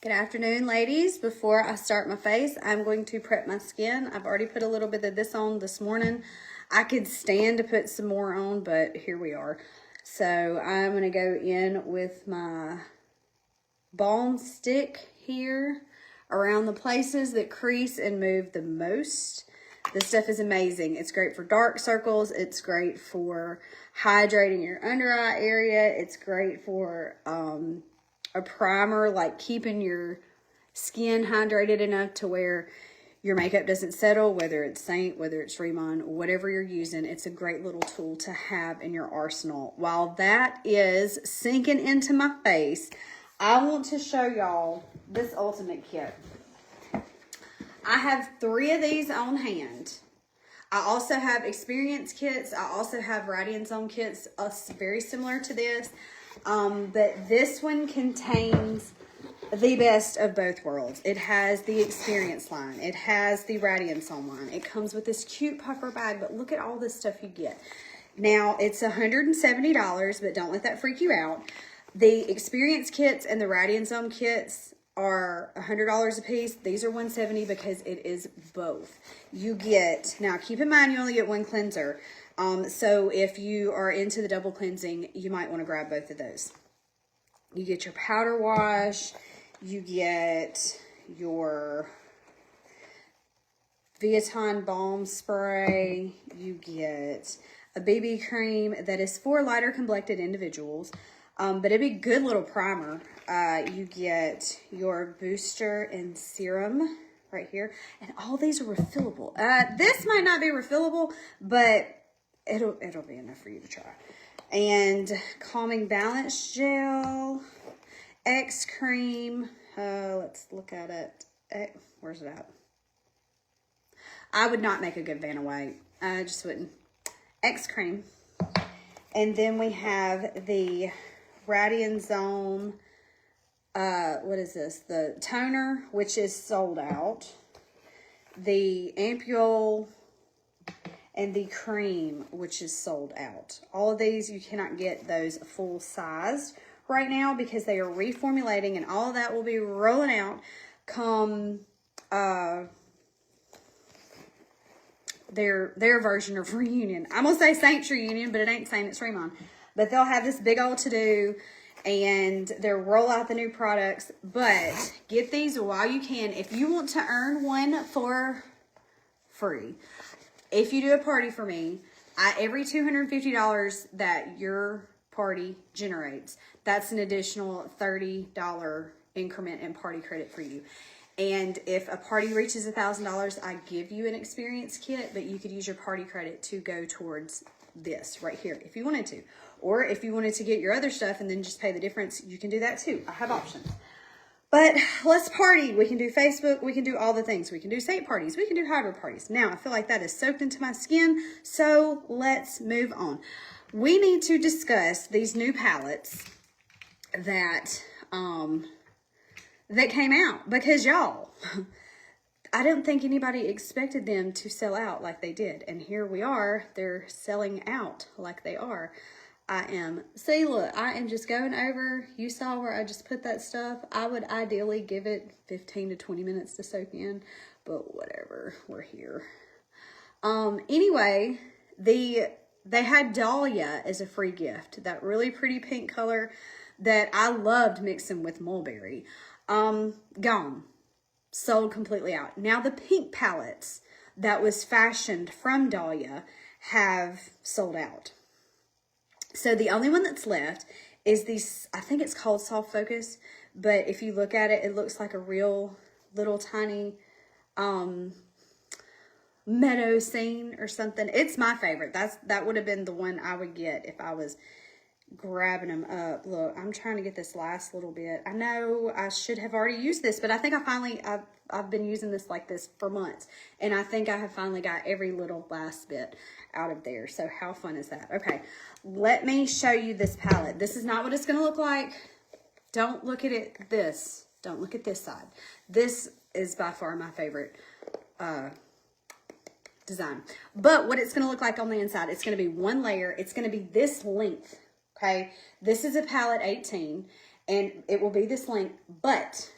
Good afternoon, ladies. Before I start my face, I'm going to prep my skin. I've already put a little bit of this on this morning. I could stand to put some more on, but here we are. So I'm going to go in with my balm stick here around the places that crease and move the most. This stuff is amazing. It's great for dark circles. It's great for hydrating your under eye area. It's great for a primer, like keeping your skin hydrated enough to where your makeup doesn't settle, whether it's Seint, whether it's Riman, whatever you're using. It's a great little tool to have in your arsenal. While that is sinking into my face, I want to show y'all this ultimate kit. I have 3 of these on hand. I also have experience kits. I also have Radiant Zone kits, very similar to this. But this one contains the best of both worlds. It has the experience line. It has the Radiant Zone line. It comes with this cute puffer bag, but look at all this stuff you get. Now, it's $170, but don't let that freak you out. The experience kits and the Radiant Zone kits are $100 a piece. These are $170 because it is both. You get, now keep in mind you only get 1 cleanser. So if you are into the double cleansing, you might want to grab both of those. You get your powder wash, you get your Viaton balm spray, you get a BB cream that is for lighter complected individuals, but it'd be a good little primer. You get your booster and serum right here, and all these are refillable. This might not be refillable, but it'll be enough for you to try. And calming balance gel, X cream. Let's look at it. Where's it at? I would not make a good Vanna White. I just wouldn't. X cream. And then we have the Radiant Zone. What is this? The toner, which is sold out. The ampule and the cream, which is sold out. All of these, you cannot get those full sized right now because they are reformulating, and all of that will be rolling out come their version of Reunion. I'm gonna say Saint's Reunion, but it ain't Seint, it's Riman. But they'll have this big old to-do, and they'll roll out the new products. But get these while you can. If you want to earn one for free, if you do a party for me, every $250 that your party generates, that's an additional $30 increment in party credit for you. And if a party reaches $1,000, I give you an experience kit, but you could use your party credit to go towards this right here if you wanted to. Or if you wanted to get your other stuff and then just pay the difference, you can do that too. I have options. But let's party. We can do Facebook. We can do all the things. We can do Seint parties. We can do hybrid parties. Now, I feel like that is soaked into my skin, so let's move on. We need to discuss these new palettes that that came out, because y'all, I don't think anybody expected them to sell out like they did. And here we are. They're selling out like they are. See, look, I am just going over, you saw where I just put that stuff. I would ideally give it 15 to 20 minutes to soak in, but whatever, we're here. Anyway, they had Dahlia as a free gift, that really pretty pink color that I loved mixing with mulberry. Gone, sold completely out. Now the pink palettes that was fashioned from Dahlia have sold out. So the only one that's left is these, I think it's called Soft Focus, but if you look at it, it looks like a real little tiny meadow scene or something. It's my favorite. That would have been the one I would get if I was grabbing them up. Look, I'm trying to get this last little bit. I know I should have already used this, but I think I've been using this like this for months, and I think I have finally got every little last bit out of there. So how fun is that? Okay, let me show you this palette. This is not what it's going to look like. Don't look at it don't look at this side. This is by far my favorite design. But what it's going to look like on the inside, it's going to be one layer. It's going to be this length, okay? This is a palette 18, and it will be this length, but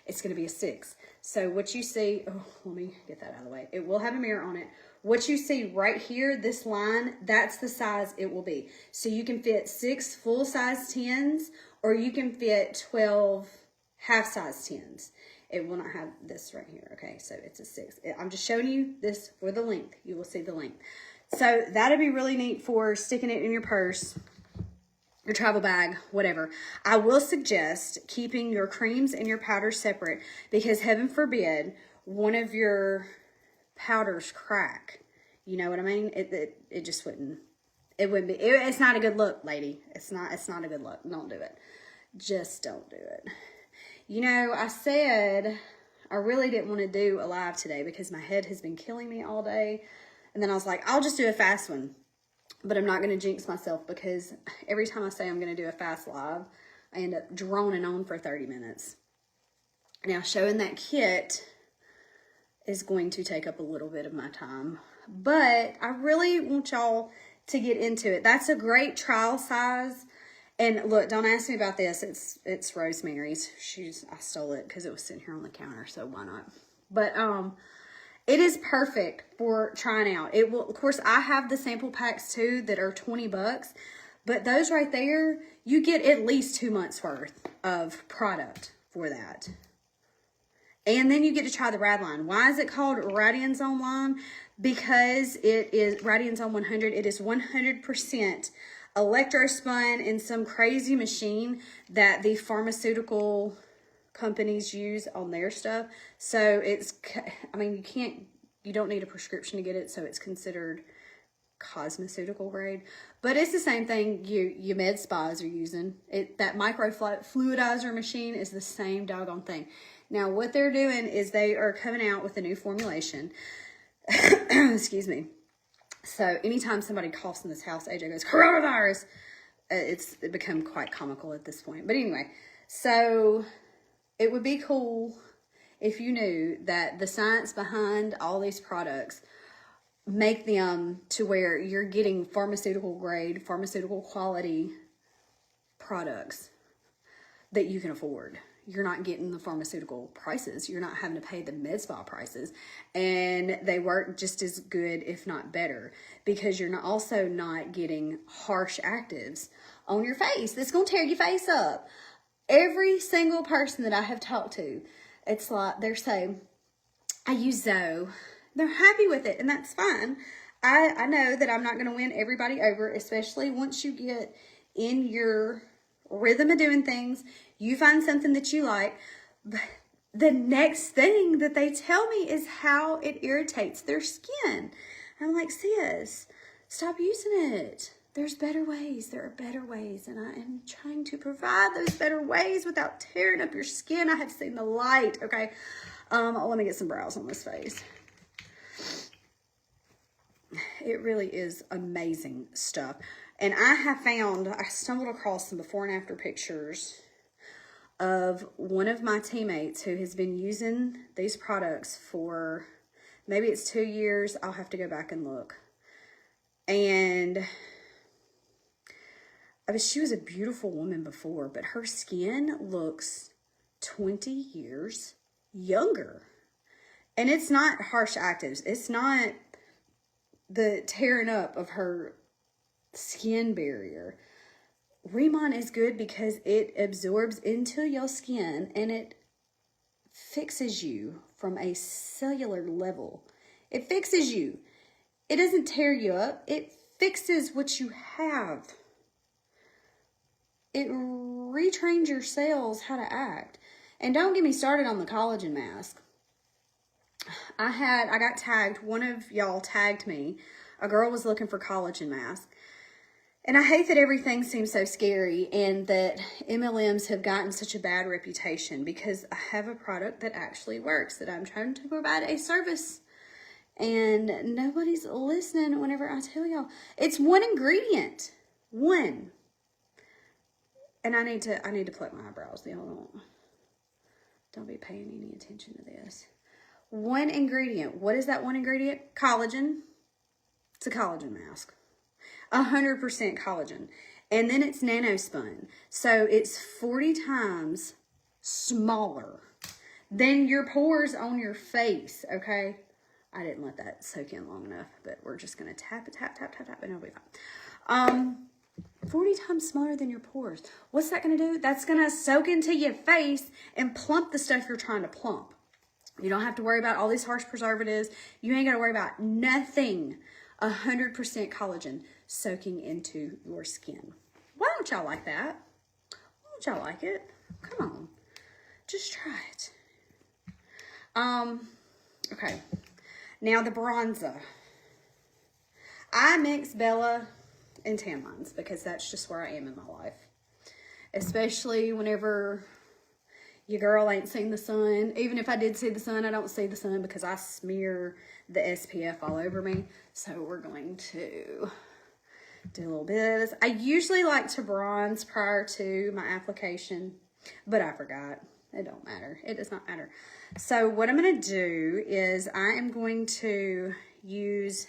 it's going to be a 6. So what you see, oh, let me get that out of the way. It will have a mirror on it. What you see right here, this line, that's the size it will be. So you can fit 6 full-size 10s, or you can fit 12 half-size 10s. It will not have this right here. Okay, so it's a 6. I'm just showing you this for the length. You will see the length. So that'd be really neat for sticking it in your purse, your travel bag, whatever. I will suggest keeping your creams and your powders separate, because heaven forbid one of your powders crack. You know what I mean? It just wouldn't. It wouldn't be. It's not a good look, lady. It's not a good look. Don't do it. Just don't do it. You know, I said I really didn't want to do a live today because my head has been killing me all day. And then I was like, I'll just do a fast one. But I'm not going to jinx myself, because every time I say I'm going to do a fast live, I end up droning on for 30 minutes. Now, showing that kit is going to take up a little bit of my time. But I really want y'all to get into it. That's a great trial size. And look, don't ask me about this. It's Rosemary's. I stole it because it was sitting here on the counter, so why not? But it is perfect for trying out. It will, of course, I have the sample packs too that are $20, but those right there, you get at least 2 months worth of product for that. And then you get to try the Rad line. Why is it called Radian Zone line? Because it is Radian Zone 100. It is 100% electrospun in some crazy machine that the pharmaceutical companies use on their stuff. So it's, I mean, you don't need a prescription to get it, so it's considered cosmeceutical grade. But it's the same thing you med spas are using. That microfluidizer machine is the same doggone thing. Now, what they're doing is they are coming out with a new formulation. Excuse me. So anytime somebody coughs in this house, AJ goes, coronavirus. It's become quite comical at this point. But anyway, so it would be cool if you knew that the science behind all these products make them to where you're getting pharmaceutical grade, pharmaceutical quality products that you can afford. You're not getting the pharmaceutical prices. You're not having to pay the med spa prices. And they work just as good, if not better, because you're also not getting harsh actives on your face. That's going to tear your face up. Every single person that I have talked to, it's like they're saying, I use Zoe. They're happy with it, and that's fine. I know that I'm not going to win everybody over, especially once you get in your rhythm of doing things. You find something that you like. But the next thing that they tell me is how it irritates their skin. I'm like, sis, stop using it. There's better ways. There are better ways. And I am trying to provide those better ways without tearing up your skin. I have seen the light. Okay. Let me get some brows on this face. It really is amazing stuff. And I stumbled across some before and after pictures of one of my teammates who has been using these products for maybe it's 2 years. I'll have to go back and look. And she was a beautiful woman before, but her skin looks 20 years younger. And it's not harsh actives. It's not the tearing up of her skin barrier. Riman is good because it absorbs into your skin and it fixes you from a cellular level. It fixes you. It doesn't tear you up. It fixes what you have. It retrains your cells how to act. And don't get me started on the collagen mask. I got tagged. One of y'all tagged me. A girl was looking for collagen mask. And I hate that everything seems so scary and that MLMs have gotten such a bad reputation, because I have a product that actually works, that I'm trying to provide a service. And nobody's listening whenever I tell y'all. It's one ingredient. One. And I need to pluck my eyebrows. Y'all don't be paying any attention to this. One ingredient. What is that one ingredient? Collagen. It's a collagen mask. 100% collagen. And then it's nanospun. So it's 40 times smaller than your pores on your face, okay? I didn't let that soak in long enough, but we're just going to tap it, tap, tap, tap, tap, and it'll be fine. 40 times smaller than your pores. What's that going to do? That's going to soak into your face and plump the stuff you're trying to plump. You don't have to worry about all these harsh preservatives. You ain't got to worry about nothing. 100% collagen soaking into your skin. Why don't y'all like that? Why don't y'all like it? Come on. Just try it. Okay. Now the bronzer. I mix Bella and tan lines because that's just where I am in my life. Especially whenever your girl ain't seen the sun. Even if I did see the sun, I don't see the sun because I smear the SPF all over me. So we're going to do a little bit of this. I usually like to bronze prior to my application, but I forgot. It don't matter. It does not matter. So what I'm going to do is I am going to use,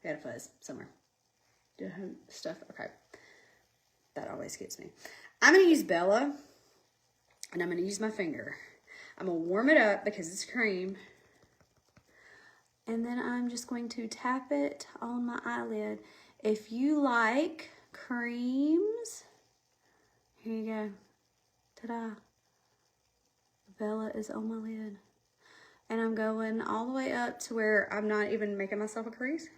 I got a fuzz somewhere. Do I have stuff? Okay. That always gets me. I'm going to use Bella, and I'm going to use my finger. I'm going to warm it up because it's cream. And then I'm just going to tap it on my eyelid. If you like creams, here you go. Ta-da. Bella is on my lid. And I'm going all the way up to where I'm not even making myself a crease.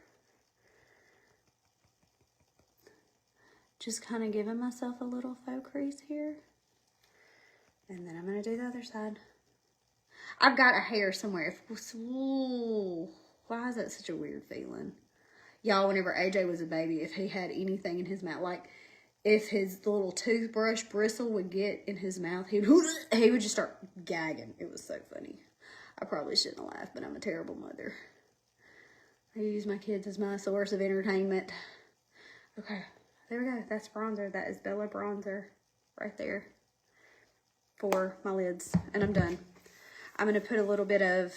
Just kind of giving myself a little faux crease here. And then I'm going to do the other side. I've got a hair somewhere. Ooh, why is that such a weird feeling? Y'all, whenever AJ was a baby, if he had anything in his mouth, like if his little toothbrush bristle would get in his mouth, he would just start gagging. It was so funny. I probably shouldn't have laughed, but I'm a terrible mother. I use my kids as my source of entertainment. Okay, there we go. That's bronzer. That is Bella bronzer right there for my lids. And I'm done. I'm going to put a little bit of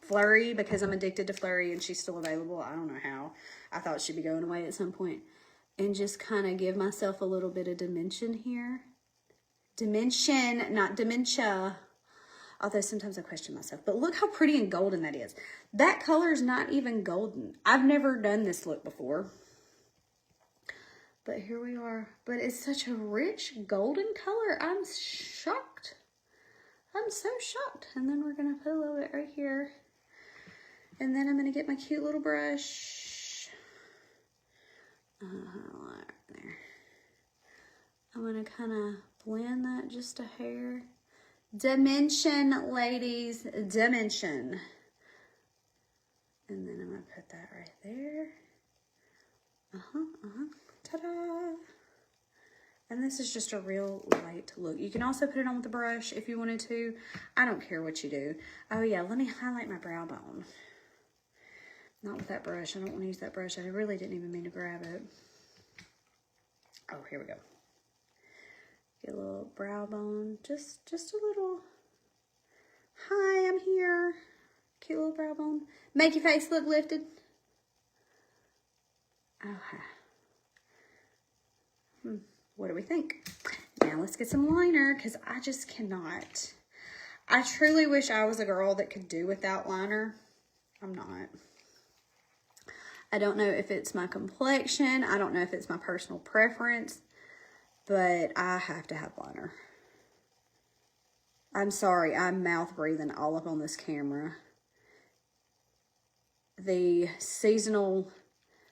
Flurry because I'm addicted to Flurry and she's still available. I don't know how. I thought she'd be going away at some point. And just kind of give myself a little bit of dimension here. Dimension, not dementia. Although sometimes I question myself. But look how pretty and golden that is. That color is not even golden. I've never done this look before. But here we are. But it's such a rich golden color. I'm shocked. I'm so shocked. And then we're going to put a little bit right here. And then I'm going to get my cute little brush. Right there. I'm going to kind of blend that just a hair. Dimension, ladies. Dimension. And then I'm going to put that right there. Ta-da. And this is just a real light look. You can also put it on with the brush if you wanted to. I don't care what you do. Oh yeah, let me highlight my brow bone. Not with that brush. I don't want to use that brush. I really didn't even mean to grab it. Oh, here we go. Get a little brow bone. Just a little. Hi, I'm here. Cute little brow bone. Make your face look lifted. Okay. What do we think? Now let's get some liner because I just cannot. I truly wish I was a girl that could do without liner. I'm not. I don't know if it's my complexion. I don't know if it's my personal preference, but I have to have liner. I'm sorry, I'm mouth breathing all up on this camera. The seasonal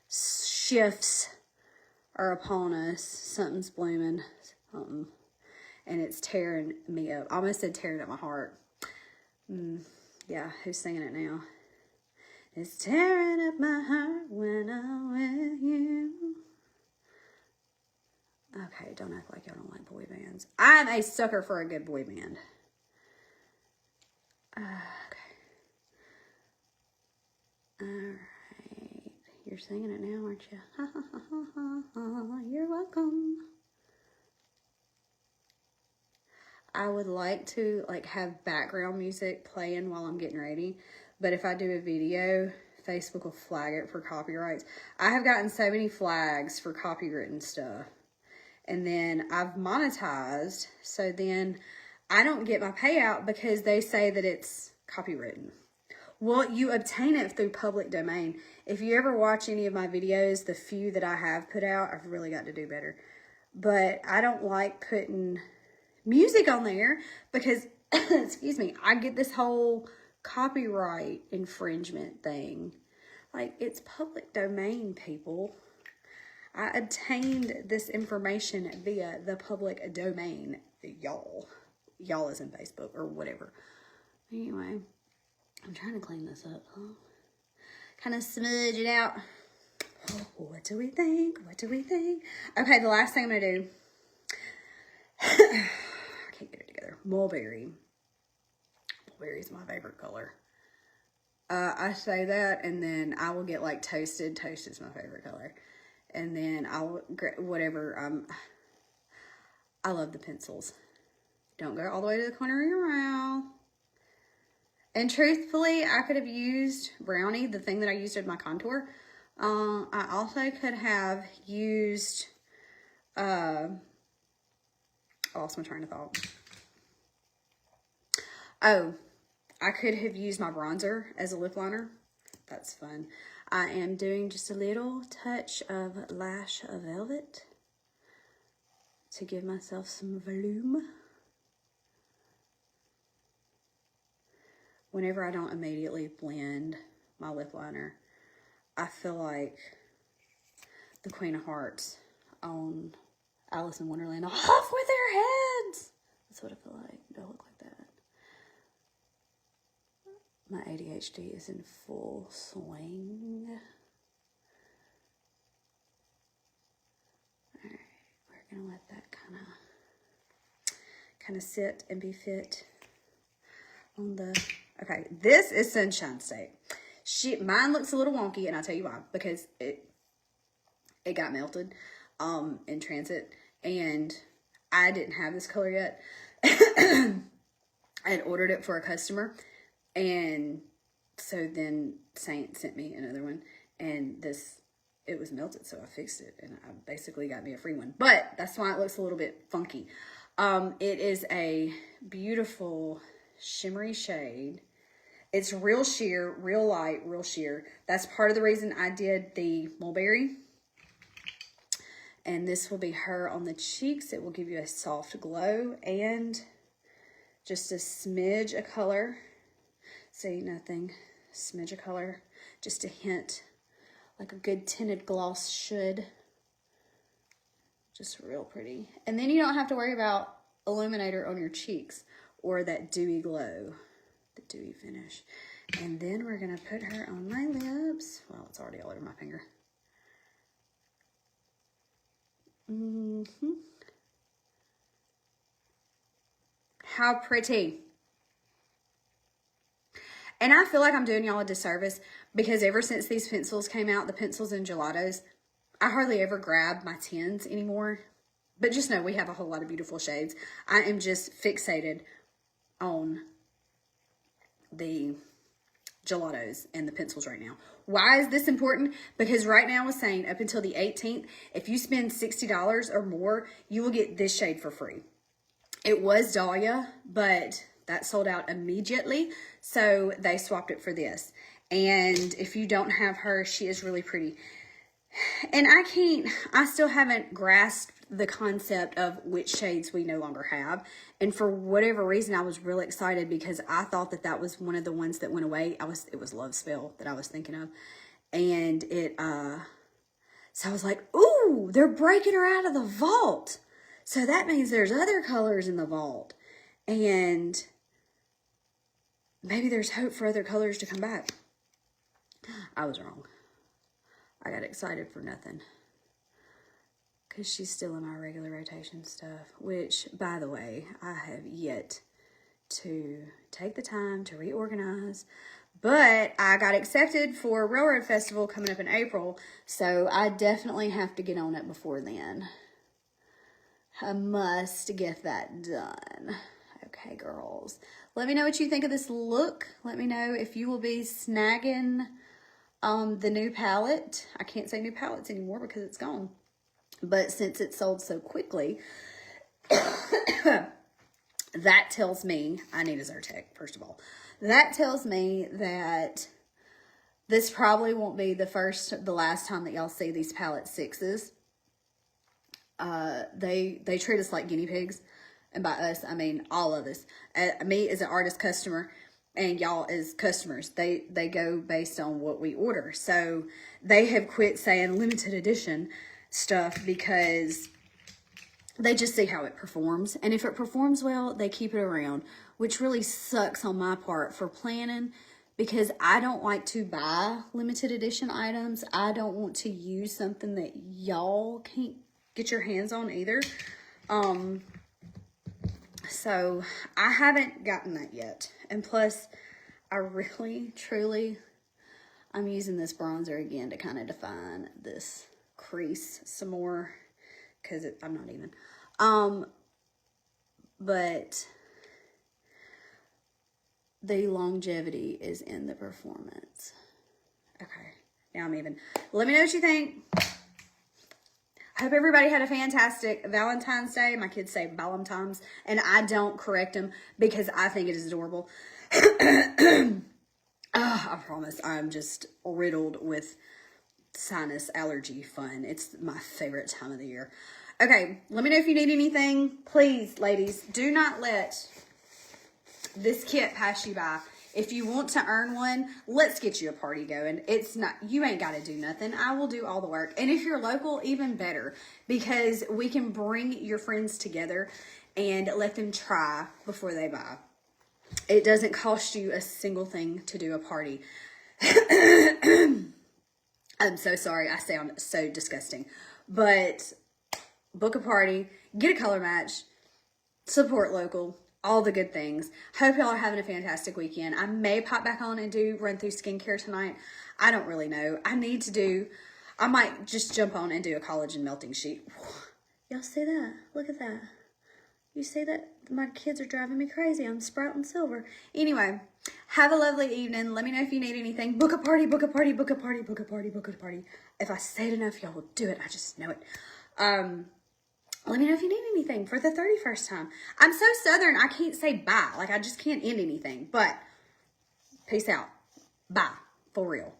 shifts are upon us. Something's blooming. Something. And it's tearing me up. I almost said tearing up my heart. Yeah, who's singing it now? It's tearing up my heart when I'm with you. Okay, don't act like y'all don't like boy bands. I'm a sucker for a good boy band. Okay. Alright. You're singing it now, aren't you? You're welcome. I would like to have background music playing while I'm getting ready. But if I do a video, Facebook will flag it for copyrights. I have gotten so many flags for copywritten stuff. And then I've monetized. So then I don't get my payout because they say that it's copywritten. Well, you obtain it through public domain. If you ever watch any of my videos, the few that I have put out, I've really got to do better. But I don't like putting music on there because, excuse me, I get this whole copyright infringement thing. Like, it's public domain, people. I obtained this information via the public domain, y'all. Y'all is in Facebook or whatever. Anyway, I'm trying to clean this up, huh? Kind of smudge it out. What do we think? What do we think? Okay, the last thing I'm going to do. I can't get it together. Mulberry. Mulberry is my favorite color. I say that, and then I will get like toasted. Toasted's my favorite color. And then I'll, whatever, I love the pencils. Don't go all the way to the corner of your mouth. And truthfully, I could have used Brownie, the thing that I used in my contour. I also could have used, I lost my train of thought. Oh, I could have used my bronzer as a lip liner. That's fun. I am doing just a little touch of Lash Velvet to give myself some volume. Whenever I don't immediately blend my lip liner, I feel like the Queen of Hearts on Alice in Wonderland, off with their heads. That's what I feel like. Do I look like that? My ADHD is in full swing. All right, we're gonna let that kind of sit and be fit on the. Okay, this is Sunshine State. Mine looks a little wonky, and I'll tell you why. Because it got melted in transit, and I didn't have this color yet. I had ordered it for a customer, and so then Seint sent me another one, and it was melted, so I fixed it, and I basically got me a free one. But that's why it looks a little bit funky. It is a beautiful shimmery shade. It's real sheer, real light, real sheer. That's part of the reason I did the mulberry. And this will be her on the cheeks. It will give you a soft glow and just a smidge of color. See, nothing. Smidge of color. Just a hint, like a good tinted gloss should. Just real pretty. And then you don't have to worry about illuminator on your cheeks or that dewy glow, the dewy finish. And then we're going to put her on my lips. Well, it's already all over my finger. How pretty. And I feel like I'm doing y'all a disservice because ever since these pencils came out, the pencils and gelatos, I hardly ever grab my 10s anymore. But just know we have a whole lot of beautiful shades. I am just fixated on the gelatos and the pencils right now. Why is this important? Because right now with Seint, up until the 18th, if you spend $60 or more, you will get this shade for free. It was Dahlia, but that sold out immediately, so they swapped it for this. And if you don't have her, she is really pretty. And I still haven't grasped the concept of which shades we no longer have. And for whatever reason, I was really excited because I thought that was one of the ones that went away. It was Love Spell that I was thinking of. And so I was like, ooh, they're breaking her out of the vault. So that means there's other colors in the vault. And maybe there's hope for other colors to come back. I was wrong. I got excited for nothing. Because she's still in my regular rotation stuff. Which, by the way, I have yet to take the time to reorganize. But I got accepted for Railroad Festival coming up in April. So I definitely have to get on it before then. I must get that done. Okay, girls. Let me know what you think of this look. Let me know if you will be snagging the new palette. I can't say new palettes anymore because it's gone. But since it sold so quickly, that tells me I need a Zyrtec, first of all. That tells me that this probably won't be the last time that y'all see these palette 6s. They treat us like guinea pigs. And by us, I mean all of us. Me as an artist customer and y'all as customers. They go based on what we order. So they have quit saying limited edition stuff because they just see how it performs. And if it performs well, they keep it around, which really sucks on my part for planning because I don't like to buy limited edition items. I don't want to use something that y'all can't get your hands on either. So I haven't gotten that yet. And plus, I really, truly, I'm using this bronzer again to kind of define this crease some more because I'm not even. But the longevity is in the performance. Okay, now I'm even. Let me know what you think. I hope everybody had a fantastic Valentine's Day. My kids say Valentine's, and I don't correct them because I think it is adorable. I promise I'm just riddled with sinus allergy fun. It's my favorite time of the year. Okay, let me know if you need anything. Please, ladies, do not let this kit pass you by. If you want to earn one, let's get you a party going. It's not, you ain't got to do nothing. I will do all the work. And if you're local, even better, because we can bring your friends together and let them try before they buy. It doesn't cost you a single thing to do a party. I'm so sorry. I sound so disgusting. But book a party, get a color match, support local, all the good things. Hope y'all are having a fantastic weekend. I may pop back on and do run through skincare tonight. I don't really know. I might just jump on and do a collagen melting sheet. Y'all see that? Look at that. You see that? My kids are driving me crazy. I'm sprouting silver. Anyway, have a lovely evening. Let me know if you need anything. Book a party, book a party, book a party, book a party, book a party. If I say it enough, y'all will do it. I just know it. Let me know if you need anything for the 31st time. I'm so Southern, I can't say bye. Like, I just can't end anything. But, peace out. Bye. For real.